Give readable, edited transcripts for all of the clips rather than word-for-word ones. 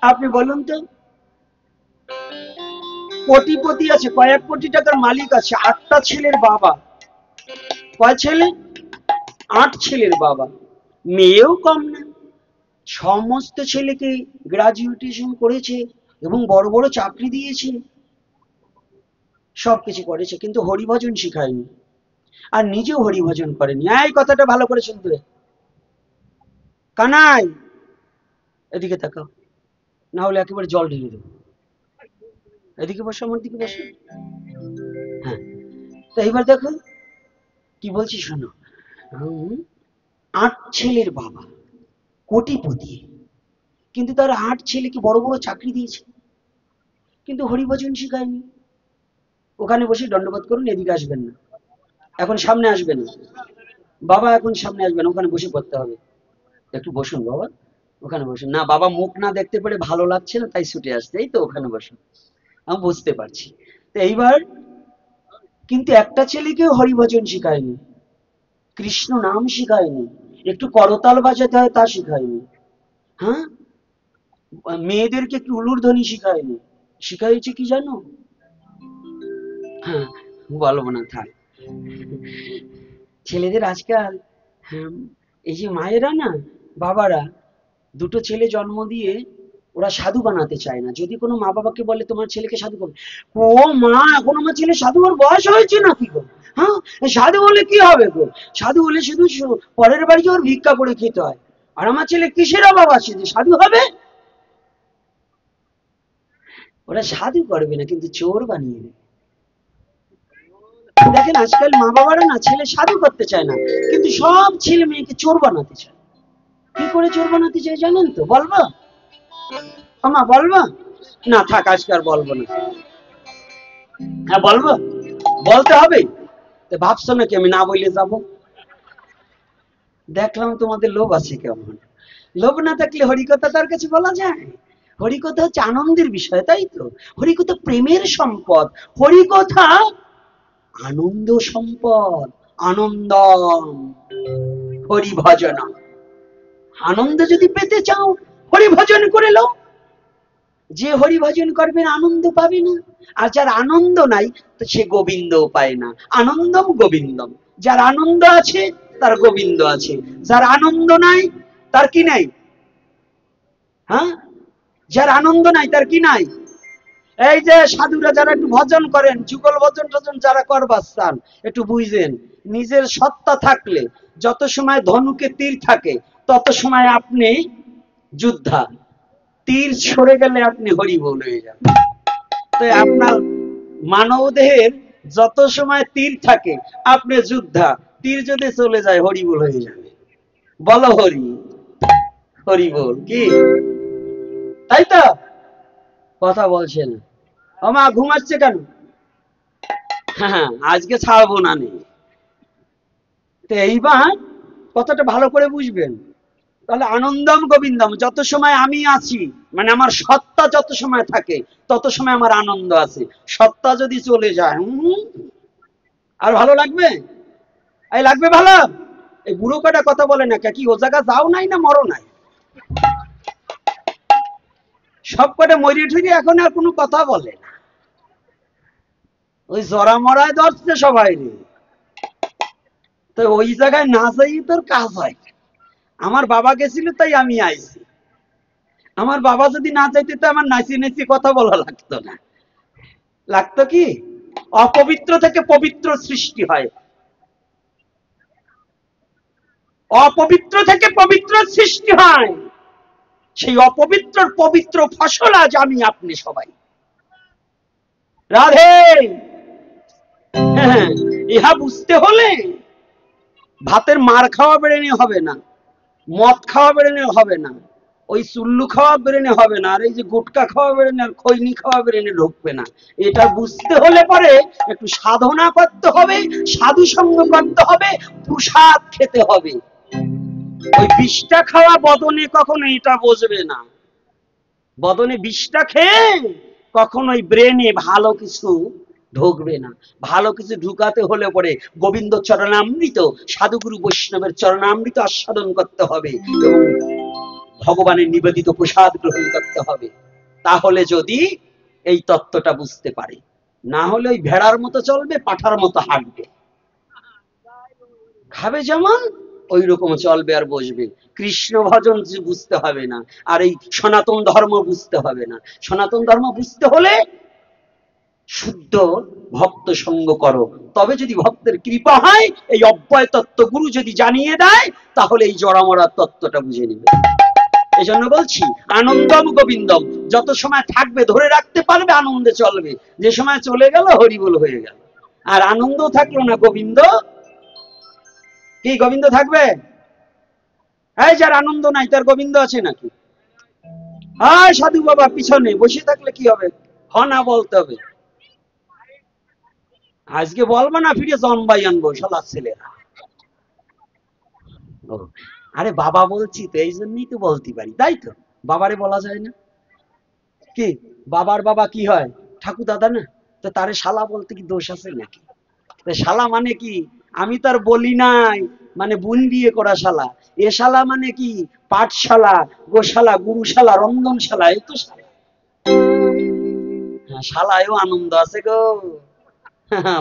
আপনি বলুন তো, কোটিপতি আছে, কয়েক কোটি টাকার মালিক আছে, 8টা ছেলের বাবা। কয় ছেলে? 8 ছেলের বাবা। মেয়েও কম না। সমস্ত ছেলেকে গ্রাজুয়েশন করেছে এবং বড় বড় চাকরি দিয়েছে, সবকিছু করেছে, কিন্তু হরিভজন শিখায়নি, আর নিজেও হরিভজন করেনি। এই কথাটা ভালো করে শুনতে হবে। কানাই, এদিকে তাকাও, না হলে একেবারে জল ঢেলে দেবো। এদিকে বসো, আমার দিকে বসো। হ্যাঁ, তো এইবার দেখো কি বলছি শোনো। 8 ছেলের বাবা, কোটিপতি, কিন্তু তার 8 ছেলেকে বড় বড় চাকরি দিয়েছে, কিন্তু হরিভজন শিখায়নি। ওখানে বসে দণ্ডবোধ করুন, এদিকে আসবেন না, এখন সামনে আসবেন না বাবা, এখন সামনে আসবেন, ওখানে বসে পড়তে হবে। একটু বসুন বাবা, ওখানে বসুন। না বাবা, মুখ না দেখতে পেরে ভালো লাগছে না, তাই ছুটে আসছে। এই তো ওখানে বসুন, আমি বুঝতে পারছি। তো এইবার কিন্তু একটা ছেলেকেও হরিভজন শিখায়নি, কৃষ্ণ নাম শিখায়নি, একটু করতাল বাজাতে হয় তা শিখায়নি। হ্যাঁ, মেয়েদেরকে একটু উলুধ্বনি শিখায়নি। শিখাইছে কি জানো? হ্যাঁ, বলবো না, থাক। ছেলেদের আজকাল, হ্যাঁ, এই যে মায়েরা না, বাবারা, দুটো ছেলে জন্ম দিয়ে ওরা সাধু বানাতে চায় না। যদি কোনো মা বাবাকে বলে তোমার ছেলেকে সাধু করবে, ও মা, এখন আমার ছেলে সাধু হওয়ার বয়স হয়েছে নাকি গো? হ্যাঁ, সাধু হলে কি হবে গো? সাধু হলে শুধু পরের বাড়ি ওর ভিক্ষা করে খেতে হয়। আর আমার ছেলে কিসের অভাব আছে যে সাধু হবে? ওরা সাধু করবে না, কিন্তু চোর বানিয়ে দেবে। দেখেন আজকাল মা বাবারা না ছেলে সাধু করতে চায় না, কিন্তু সব ছেলে মেয়েকে চোর বানাতে চায়। কি করে চোর বানাতে চায় জানেন তো? বলবো আমা, বলবো? না থাক, আজকে আর বলবো না। হ্যাঁ বলবো, বলতে হবে। তো ভাবছো নাকি আমি না বলে যাব? দেখলাম তোমাদের লোভ আছে কেমন। লোভ না থাকলে হরিকথা তার কাছে বলা যায়? হরিকথা হচ্ছে আনন্দের বিষয়, তাই তো? হরিকথা প্রেমের সম্পদ, হরিকথা আনন্দ সম্পদ, আনন্দম হরিভজন। আনন্দ যদি পেতে চাও, হরিভজন করে নাও। যে হরিভজন করবেন আনন্দ পাবে না, আর যার আনন্দ নাই তো সে গোবিন্দও পায় না। আনন্দম গোবিন্দম, যার আনন্দ আছে তার গোবিন্দ আছে, যার আনন্দ নাই তার কি নাই? হ্যাঁ, যার আনন্দ নাই তার কি নাই? এই যে সাধুরা যারা একটু ভজন করেন, যুগল ভজন টজন যারা করবার চান, একটু বুঝেন, নিজের সত্তা থাকলে, যত সময় ধনুকে তীর থাকে তত সময় আপনি যোদ্ধা, তীর সরে গেলে আপনি হরিবোল হয়ে যাবেন। তো আপনার মানব দেহের যত সময় তীর থাকে আপনি যোদ্ধা, তীর যদি চলে যায় হরিবোল হয়ে যাবে। বলো হরি, হরিবোল। কি তাই তো? কথা বলছেন? আমা ঘুমাচ্ছে কেন? হ্যাঁ, আজকে ছাড়বো না নেই। তো এইবার কথাটা ভালো করে বুঝবেন। তাহলে আনন্দম গোবিন্দম, যত সময় আমি আছি, মানে আমার সত্তা যত সময় থাকে তত সময় আমার আনন্দ আছে। সত্তা যদি চলে যায়, আর ভালো লাগবে? এই লাগবে ভালো? এই বুড়ো কটা কথা বলে না, কি ও জায়গা যাও নাই না মরো নাই? সব কটা মরিয়ে ঠুরি এখন আর কোনো কথা বলে না, ওই জরা মরায় ধরছে সবাই রে। তো ওই জায়গায় না যাই তোর কাজ হয়। আমার বাবা গেছিল তাই আমি আইছি। আমার বাবা যদি না চাইতে তো আমার নাচি নাচি কথা বলা লাগতো না। লাগতো কি? অপবিত্র থেকে পবিত্র সৃষ্টি হয়, অপবিত্র থেকে পবিত্র সৃষ্টি হয়। সেই অপবিত্র পবিত্র ফসল আজ আমি আপনি সবাই। রাধে। হ্যাঁ, ইহা বুঝতে হলে ভাতের মার খাওয়া বেড়ে হবে না, মদ খাওয়া বেড়ে হবে না, ওই চুল্লু খাওয়া বেরেনে হবে না, আর এই যে গুটকা খাওয়া বেরেনে আর খৈনি খাওয়া বেরেনে ঢুকবে না। এটা বুঝতে হলে পরে একটু সাধনা করতে হবে, সাধু সঙ্গ করতে হবে, প্রসাদ খেতে হবে। ওই বিষটা খাওয়া বদনে কখনো এটা বুঝবে না। বদনে বিষটা খেয়ে কখনোই ব্রেনে ভালো কিছু ঢুকবে না। ভালো কিছু ঢুকাতে হলে পরে গোবিন্দ চরণামৃত, সাধুগুরু বৈষ্ণবের চরণামৃত আস্বাদন করতে হবে এবং ভগবানের নিবেদিত প্রসাদ গ্রহণ করতে হবে। তাহলে যদি এই তত্ত্বটা বুঝতে পারে, না হলে ওই ভেড়ার মতো চলবে, পাঠার মতো হাঁটবে, খাবে যেমন ওই রকম চলবে আর বসবে। কৃষ্ণ ভজন বুঝতে হবে না, আর এই সনাতন ধর্ম বুঝতে হবে না। সনাতন ধর্ম বুঝতে হলে শুদ্ধ ভক্ত সঙ্গ করো, তবে যদি ভক্তের কৃপা হয়, এই অব্যয় তত্ত্ব গুরু যদি জানিয়ে দেয়, তাহলে এই জড়ামরার তত্ত্বটা বুঝে নিবে। এই জন্য বলছি আনন্দম গোবিন্দম, যত সময় থাকবে ধরে রাখতে পারবে, আনন্দে চলবে। যে সময় চলে গেল হরিবোল হয়ে গেল, আর আনন্দ থাকলো না, গোবিন্দ কি গোবিন্দ থাকবে? এই যার আনন্দ নাই তার গোবিন্দ আছে নাকি? হ্যাঁ সাধু বাবা পিছনে বসে থাকলে কি হবে? হ না বলতে হবে। আজকে বলবো না, ফিরে জন্মাই আনবো শালা ছেলেরা। আরে বাবা বলছি তো, এই জন্যই তো বলতে পারি, তাই তো। বাবারে বলা যায় না কি? বাবার বাবা কি হয়? ঠাকুর দাদা না? তো তারে শালা বলতে কি দোষ আছে নাকি? শালা মানে কি? আমি তার বলি নাই, মানে বোন বিয়ে করা শালা। এ শালা মানে কি? পাঠশালা, গোশালা, গুরুশালা, রন্ধনশালা, এই তো শালা। শালায়ও আনন্দ আছে গো,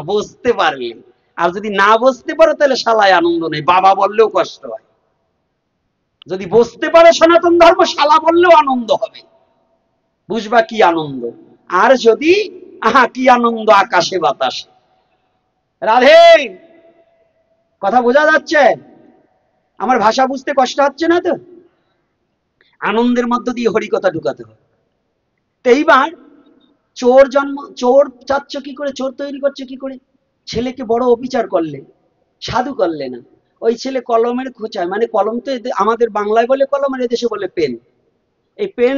বুঝতে পারলে। আর যদি না বুঝতে পারো তাহলে শালায় আনন্দ নেই, বাবা বললেও কষ্ট হয়। যদি বুঝতে পারো সনাতন ধর্ম, শালা বললেও আনন্দ হবে, বুঝবা কি আনন্দ। আর যদি আহা কি আনন্দ আকাশে বাতাসে। রাধে, কথা বোঝা যাচ্ছে? আমার ভাষা বুঝতে কষ্ট হচ্ছে না তো? আনন্দের মধ্য দিয়ে হরিকথা ঢুকাতে হবে। তো এইবার চোর জন্ম, চোর চাচ্ছ কি করে, চোর তৈরি করছে কি করে? ছেলেকে বড় অবিচার করলে, সাধু করলে না। ওই ছেলে কলমের খোঁচায়, মানে কলম তো আমাদের বাংলায় বলে কলম, আর এদেশে বলে পেন। এই পেন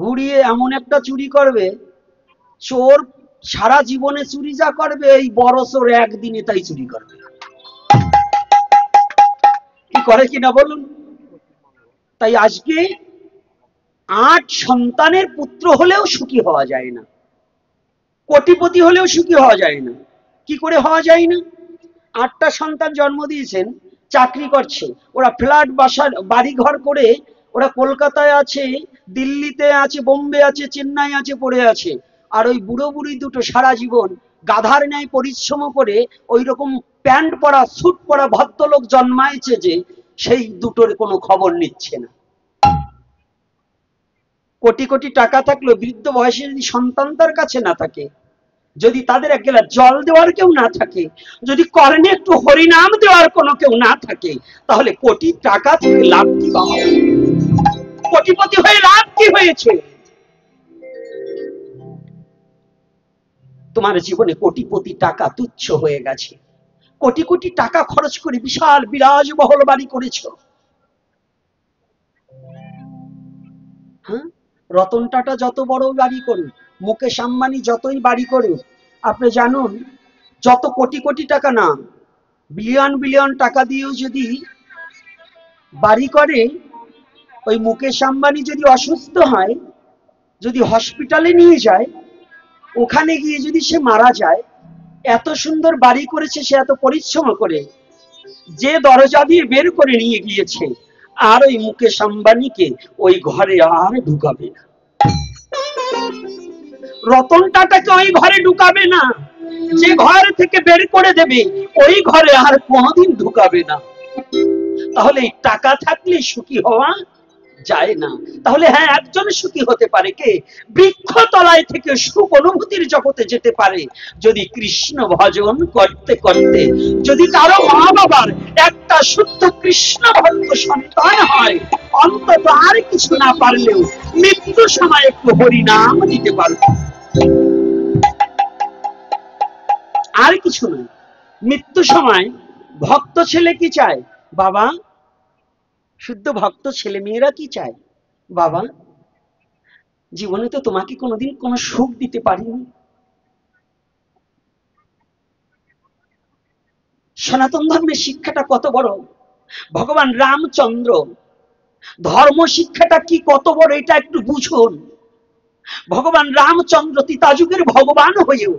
ঘুরিয়ে এমন একটা চুরি করবে, চোর সারা জীবনে চুরি যা করবে, এই বড় চোর একদিনে তাই চুরি করবে। কি করে কিনা বলুন? তাই আজকে 8 সন্তানের পুত্র হলেও সুখী হওয়া যায় না, কোটিপতি হলেও সুখী হওয়া যায় না। কি করে হওয়া যায় না? 8টা সন্তান জন্ম দিয়েছেন, চাকরি করছে, ওরা ফ্ল্যাট বাসা বাড়ি ঘর করে, ওরা কলকাতায় আছে, দিল্লিতে আছে, বোম্বে আছে, চেন্নাই আছে, পড়ে আছে। আর ওই বুড়ো বুড়ি দুটো সারা জীবন গাধার ন্যায় পরিশ্রম করে ওই রকম প্যান্ট পরা স্যুট পরা ভদ্রলোক জন্মাইছে যে, সেই দুটোর কোনো খবর নিচ্ছে না। কোটি কোটি টাকা থাকলেও বৃদ্ধ বয়সে যদি সন্তান তার কাছে না থাকে, যদি তাদের এক গ্লাস জল দেওয়ার কেউ না থাকে, যদি কর্ণে একটু হরিনাম দেওয়ার কোনো কেউ না থাকে, তাহলে কোটি টাকা থেকে লাভ কি বাবা? কোটিপতি হয়ে লাভ কি হয়েছে? তোমার জীবনে কোটিপতি টাকা তুচ্ছ হয়ে গেছে। কোটি কোটি টাকা খরচ করে বিশাল বিলাসবহুল বাড়ি করেছো। হ্যাঁ, রতন টাটা যত বড় বাড়ি করুন, মুকেশ আম্বানি যতই বাড়ি করুন, আপনি জানুন যত কোটি কোটি টাকা না, বিলিয়ন বিলিয়ন টাকা দিয়েও যদি বাড়ি করে, ওই মুকেশ আম্বানি যদি অসুস্থ হয়, যদি হসপিটালে নিয়ে যায়, ওখানে গিয়ে যদি সে মারা যায়, এত সুন্দর বাড়ি করেছে, সে এত পরিশ্রম করে, যে দরজা দিয়ে বের করে নিয়ে গিয়েছে, আর ওই মুকেশ আম্বানিকে ওই ঘরে আর ঢুকাবে না। রতন টাটাকে ওই ঘরে ঢুকাবে না, যে ঘর থেকে বের করে দেবে ওই ঘরে আর কোনোদিন ঢুকাবে না। তাহলে এই টাকা থাকলে সুখী হওয়া যায় না। তাহলে হ্যাঁ, একজন সুখী হতে পারে কে? বৃক্ষ তলায় থেকে সুখ অনুভূতির জগতে যেতে পারে যদি কৃষ্ণ ভজন করতে করতে, যদি কারো মা বাবার একটা শুদ্ধ কৃষ্ণ ভক্ত সন্তান হয়, অন্তত আর কিছু না পারলেও মৃত্যু সময় একটু হরিনাম দিতে পারবে। আর কিছু নয়। মৃত্যু সময় ভক্ত ছেলে কি চায়? বাবা, শুদ্ধ ভক্ত ছেলে মেয়েরা কি চায়? বাবা, জীবনে তো তোমাকে কোনোদিন কোনো সুখ দিতে পারিনি। সনাতন ধর্মের শিক্ষাটা কত বড়! ভগবান রামচন্দ্র ধর্ম শিক্ষাটা কি কত বড়, এটা একটু বুঝুন। ভগবান রামচন্দ্র ত্রেতাযুগের ভগবান হয়েও,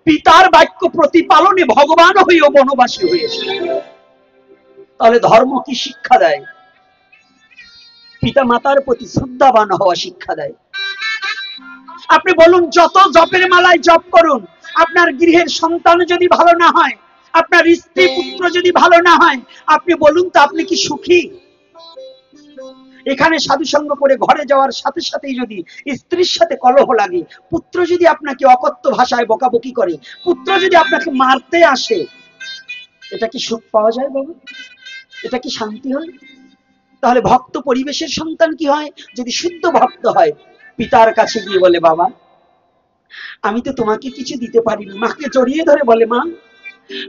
পিতার বাক্য প্রতিপালনে ভগবান হয়েও বনবাসী হয়েছে। তাহলে ধর্ম কি শিক্ষা দেয়? পিতা মাতার প্রতি শ্রদ্ধাবান হওয়া শিক্ষা দেয়। আপনি বলুন, যত জপের মালায় জপ করুন, আপনার গৃহের সন্তান যদি ভালো না হয়, আপনার স্ত্রী পুত্র যদি ভালো না হয়, আপনি বলুন তো আপনি কি সুখী? এখানে সাধুসঙ্গ করে ঘরে যাওয়ার সাথে সাথেই যদি স্ত্রীর সাথে কলহ লাগে, পুত্র যদি আপনাকে অকথ্য ভাষায় বকাবকি করে, পুত্র যদি আপনাকে মারতে আসে, এটা কি সুখ পাওয়া যায় বাবা? এটা কি শান্তি হয়? তাহলে ভক্ত পরিবেশের সন্তান কি হয়? যদি শুদ্ধ ভক্ত হয়, পিতার কাছে গিয়ে বলে, বাবা আমি তো তোমাকে কিছু দিতে পারিনি। মাকে জড়িয়ে ধরে বলে, মা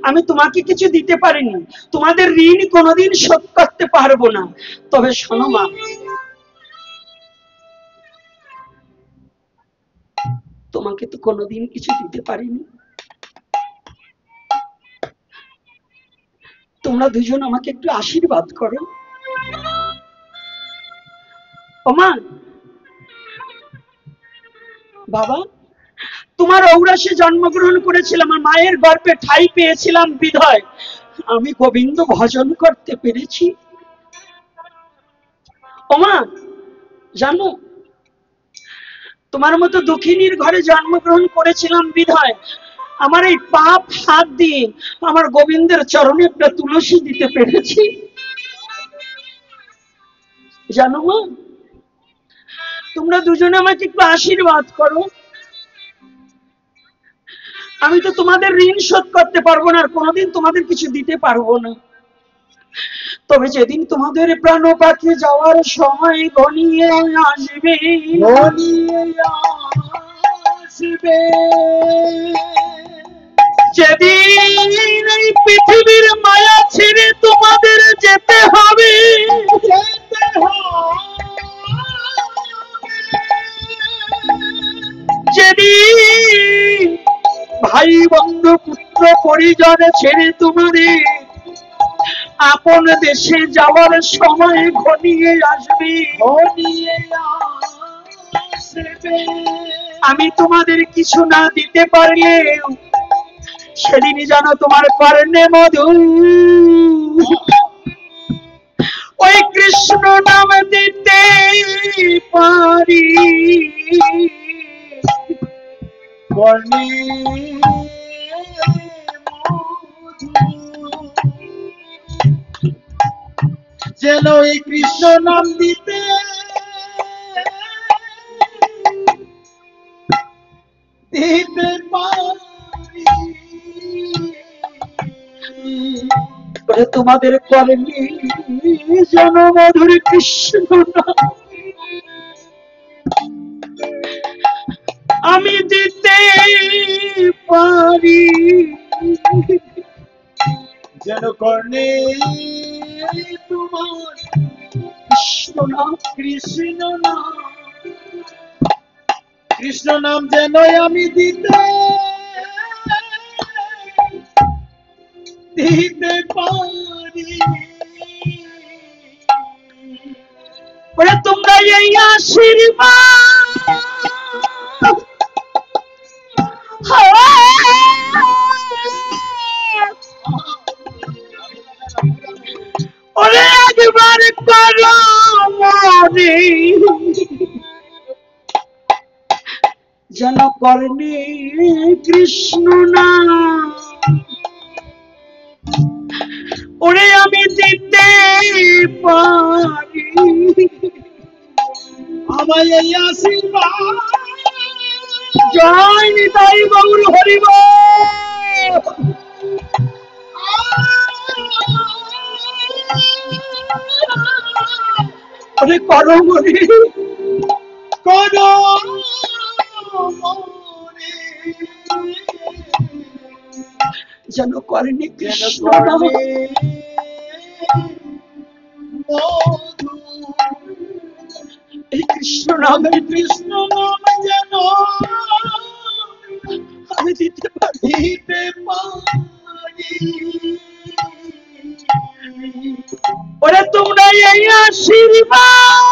আমি তোমাকে কিছু দিতে পারিনি, তোমাদের ঋণ কোনোদিন শোধ করতে পারবো না, তবে শোনো মা, তোমাকে তো কোনোদিন কিছু দিতে পারিনি, তোমরা দুজন আমাকে একটু আশীর্বাদ করো। ও মা, বাবা তোমার ঔরাসে জন্মগ্রহণ করেছিলাম, আমার মায়ের গর্ভে ঠাঁই পেয়েছিলাম বিধায় আমি গোবিন্দ ভজন করতে পেরেছি। ও মা, জানো তোমার মতো দুঃখিনীর ঘরে জন্মগ্রহণ করেছিলাম বিধায় আমার এই পাপ হাত দিয়ে আমার গোবিন্দের চরণে একটা তুলসী দিতে পেরেছি। জানো মা, তোমরা দুজনে আমাকে একটু আশীর্বাদ করো। আমি তো তোমাদের ঋণ শোধ করতে পারবো না, আর কোনোদিন তোমাদের কিছু দিতে পারবো না, তবে যেদিন তোমাদের প্রাণ পাখি যাওয়ার সময় ঘনিয়ে আসবে, যেদিন এই পৃথিবীর মায়া ছেড়ে তোমাদের যেতে হবে, যেদিন ভাই বন্ধু পুত্র পরিজন ছেড়ে তোমাদের আপন দেশে যাওয়ার সময় ঘনিয়ে আসবে, আমি তোমাদের কিছু না দিতে পারলেও সেদিন যেন তোমার কর্ণে মধু ওই কৃষ্ণ নাম দিতে পারি। কর্ণে যেন এই কৃষ্ণ নাম দিতে দিতে পারি। তোমাদের কর্মে যেন মধুর কৃষ্ণ নাম আমি দিতে পারি, যেন কর্ণে তোমার কৃষ্ণ নাম, কৃষ্ণ নাম, কৃষ্ণ নাম যেন আমি দিতে পারি। ওরে তোমরা এই আশীর্বাদ ওরে একবার করো মনে, যেন কর্ণে কৃষ্ণ নাম ওরে আমি দিতে পারি। আমায় এই আশীর্বাদ। জয় নিতাই গৌর হরিব। আরে করো মনে, করো যেন করেনি কৃষ্ণ নাম, এই কৃষ্ণ নামে, কৃষ্ণ নাম যেন আমি দিতে পারি। ওরা তোমরা এই আশীর্বাদ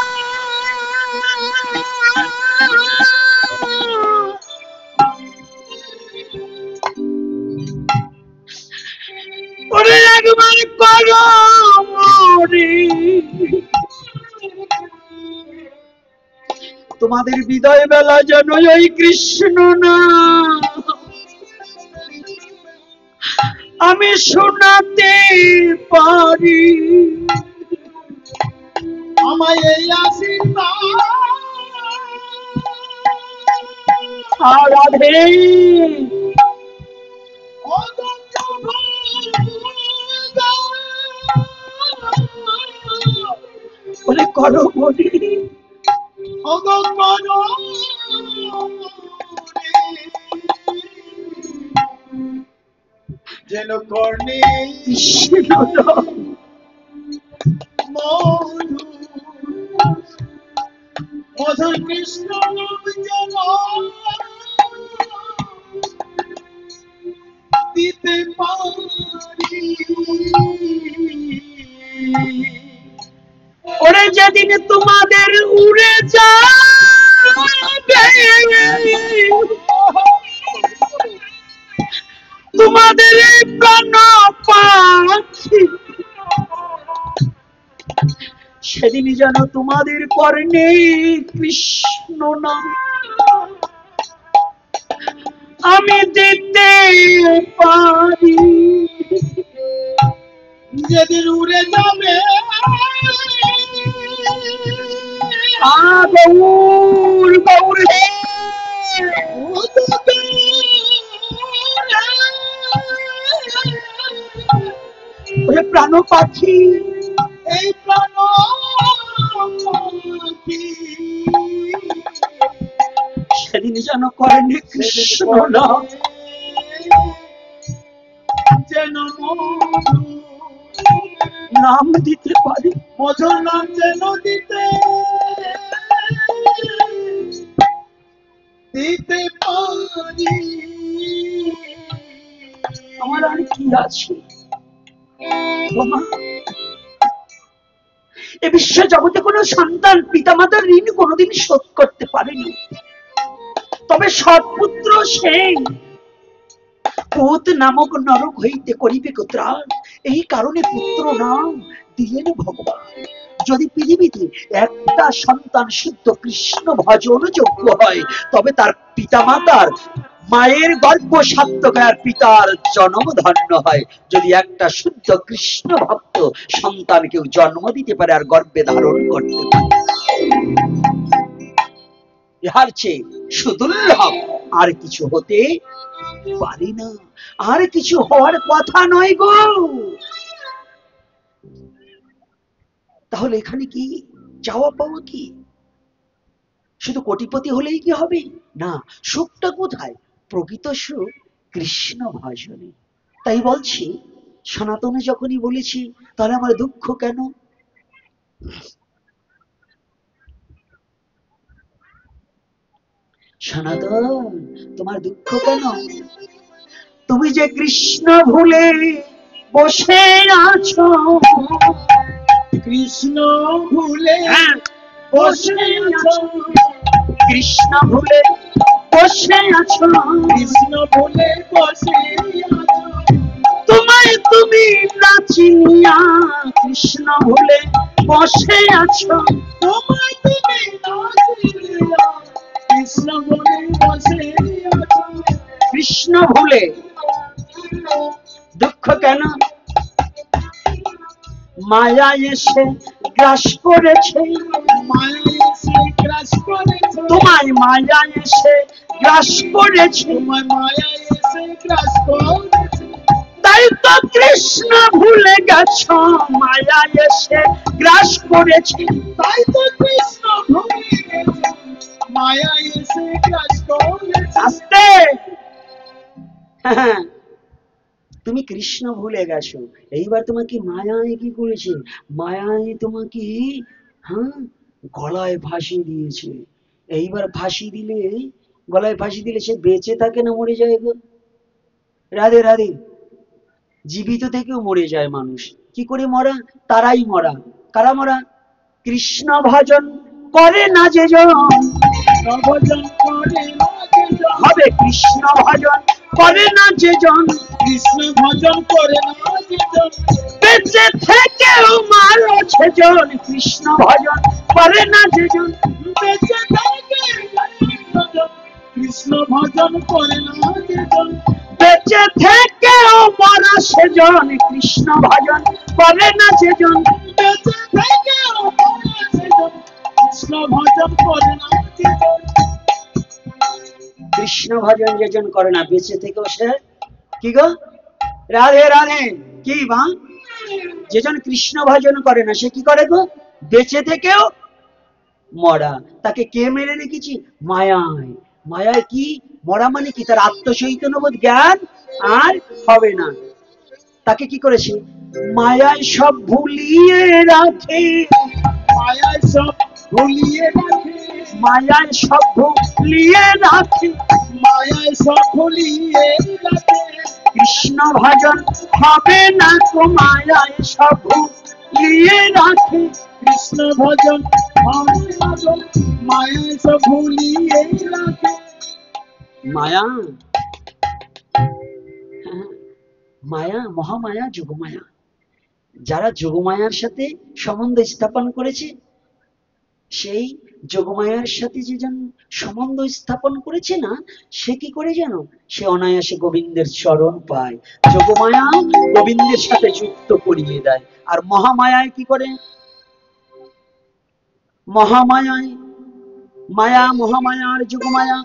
ওরে একবার করো মরে, তোমাদের বিদায় বেলা যেন ওই কৃষ্ণ না আমি শোনাতে পারি। আমায় এই আশীর্বাদ রাধে বলে করো বলি যেন কর্ণে কৃষ্ণ মধুর কৃষ্ণ যেন দিতে পারি। ওরে যেদিন তোমাদের উড়ে যাবে তোমাদের প্রাণ পাখি সেদিন যেন তোমাদের কর্ণে কৃষ্ণ নাম আমি দিতে পারি। যেদিন উড়ে যাবে গৌর গৌর হে প্রাণ পাখি এই প্রাণ পাখি সেদিন যেন করেনি কৃষ্ণ নাম যেন নাম দিতে পারি। মধুর নাম যেন দিতে পারি। আমার আর কি আছে এ বিশ্ব জগতে কোন সন্তান পিতামাতার ঋণ কোনোদিন শোধ করতে পারেনি, তবে সৎপুত্র সেই পুত নামক নরক হইতে করিবে ত্রাণ, এই কারণে পুত্র নাম দিলেন ভগবান। যদি পৃথিবীতে একটা সন্তান শুদ্ধ কৃষ্ণ ভজন যোগ্য হয় তবে তার পিতামাতার মায়ের গর্ভ সার্থক আর পিতার জন্ম ধন্য হয়। যদি একটা শুদ্ধ কৃষ্ণ ভক্ত সন্তান কেউ জন্ম দিতে পারে আর গর্ভে ধারণ করতে পারে, ইহার চেয়ে সুদুর্লভ আর কিছু হতে পারি না, আর কিছু হওয়ার কথা নয় গো। তাহলে এখানে কি চাওয়া পাওয়া কি? শুধু কোটিপতি হলেই কি হবে? না, সুখটা কোথায়? প্রকৃত সুখ কৃষ্ণ ভজনে। তাই বলছি সনাতনে যখনই বলেছি তাহলে আমার দুঃখ কেন? সনাতন তোমার দুঃখ কেন? তুমি যে কৃষ্ণ ভুলে বসে আছো, কৃষ্ণ ভুলে বসে আছো, কৃষ্ণ ভুলে বসে আছো, কৃষ্ণ ভুলে বসে আছো, তোমায় তুমি নাচিয়া কৃষ্ণ ভুলে বসে আছো, তোমায় তুমি নাচিয়া কৃষ্ণ ভুলে বসে আছো। কৃষ্ণ ভুলে দুঃখ কেন? মায়া এসে গ্রাস করেছে, মায়া এসে গ্রাস করেছে, তোমায় মায়া এসে গ্রাস করেছে, তোমায় মায়া এসে গ্রাস করেছে, তাই তো কৃষ্ণ ভুলে গেছো, মায়া এসে গ্রাস করেছে, তাই তো কৃষ্ণ ভুলে গেছে, মায়া এসে গ্রাস করেছে। আস্তে তুমি কৃষ্ণ ভুলে গেছো, এইবার তোমাকে মায়ায় কি করেছে? মায়ায় তোমাকে গলায় ফাঁসি দিয়েছে। এইবার ফাঁসি দিলে, গলায় ফাঁসি দিলে সে বেঁচে থাকে না মরে যায় গো? রাধে রাধে। জীবিত থেকেও মরে যায় মানুষ। কি করে মরা? তারাই মরা। কারা মরা? কৃষ্ণ ভজন করে না যে জন, ভজন করে না যে জন, হবে কৃষ্ণ ভজন করে না যে জন, কৃষ্ণ ভজন করে না যে জন, বেঁচে থেকেও মারছে জন, কৃষ্ণ ভজন করে না যে জন, বেঁচে থেকে কৃষ্ণ ভজন করে না যেজন, বেঁচে থেকেও মরা সেজন, কৃষ্ণ ভজন করে না যেজন। বেঁচে থেকেও মরা সেজন, কৃষ্ণ ভজন করে না যেজন। কৃষ্ণ ভজন যেজন করে না, বেঁচে থেকেও সে কি গো, রাধে রাধে, কি মা, যেজন কৃষ্ণ ভজন করে না সে কি করে গো, বেঁচে থেকেও মরা। তাকে কে মেরে রেখেছি, মায়ায়। মায়ায় কি মরা মানে কি, তার আত্মচৈতন্যবোধ জ্ঞান আর হবে না। তাকে কি করেছে, মায়ায় সব ভুলিয়ে রাখে, মায়ায় সব ভুলিয়ে রাখে, মায়ায় সব ভুলিয়ে রাখে, মায়ায় সব ভুলিয়ে রাখে। কৃষ্ণ ভজন হবে না তো, মায়ায় সব ভুলিয়ে রাখে। কৃষ্ণ ভজন হবে না তো, মায়ায় সব ভুলিয়ে রাখে। মায়া, মায়া, মহামায়া, যোগমায়া। যারা যোগমায়ার সাথে সম্বন্ধ স্থাপন করেছে, সেই যোগমায়ার সাথে যে জন সম্বন্ধ স্থাপন করেছে না, সে কি করে জানো, সে অনায়াসে গোবিন্দের চরণ পায়। যোগমায়া গোবিন্দের সাথে যুক্ত করিয়ে দেয়। আর মহামায়ায় কি করে, মহামায়ায়, মায়া, মহামায়া আর যোগমায়া।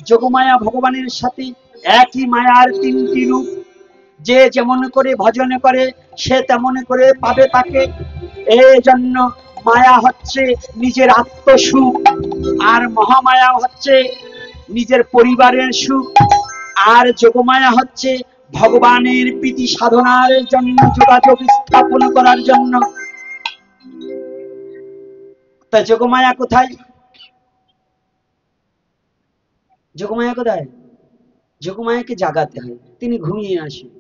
যোগমায়া ভগবানের সাথে একই মায়ার তিনটি রূপ। যে যেমন করে ভজন করে সে তেমন করে পাবে তাকে। এই জন্য মায়া হচ্ছে নিজের আত্মসুখ, আর মহামায়া হচ্ছে নিজের পরিবারের সুখ, আর যোগমায়া হচ্ছে ভগবানের প্রীতি সাধনার জন্য, যোগাযোগ স্থাপন করার জন্য। তা যোগমায়া কোথায়, যোগমায়া কোথায়, যোগমায়াকে জাগাতে হয়, তিনি ঘুমিয়ে আসেন।